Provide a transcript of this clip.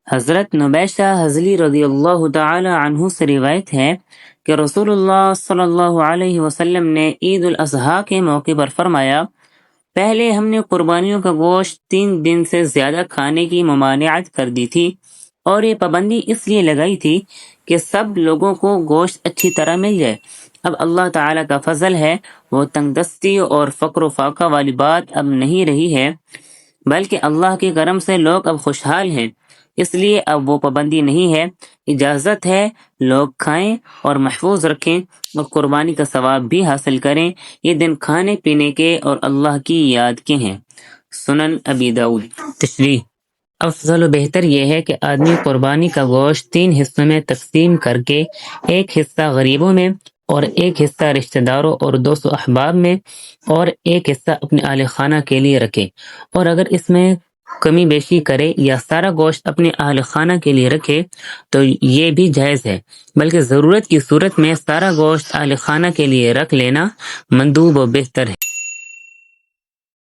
حضرت نبیشہ حضلی رضی اللہ تعالی عنہ سے روایت ہے کہ رسول اللہ صلی اللہ علیہ وسلم نے عید الاضحیٰ کے موقع پر فرمایا، پہلے ہم نے قربانیوں کا گوشت 3 دن سے زیادہ کھانے کی ممانعت کر دی تھی، اور یہ پابندی اس لیے لگائی تھی کہ سب لوگوں کو گوشت اچھی طرح مل جائے۔ اب اللہ تعالیٰ کا فضل ہے، وہ تنگ دستی اور فقر و فاقہ والی بات اب نہیں رہی ہے، بلکہ اللہ کے کرم سے لوگ اب خوشحال ہیں، اس لیے اب وہ پابندی نہیں ہے۔ اجازت ہے لوگ کھائیں اور محفوظ رکھیں اور قربانی کا ثواب بھی حاصل کریں۔ یہ دن کھانے پینے کے اور اللہ کی یاد کے ہیں۔ سنن ابی داؤد۔ تشریح: افضل و بہتر یہ ہے کہ آدمی قربانی کا گوشت 3 حصوں میں تقسیم کر کے ایک حصہ غریبوں میں اور ایک حصہ رشتہ داروں اور دوست و احباب میں اور ایک حصہ اپنے اہل خانہ کے لیے رکھے، اور اگر اس میں کمی بیشی کرے یا سارا گوشت اپنے اہل خانہ کے لیے رکھے تو یہ بھی جائز ہے، بلکہ ضرورت کی صورت میں سارا گوشت اہل خانہ کے لیے رکھ لینا مندوب و بہتر ہے۔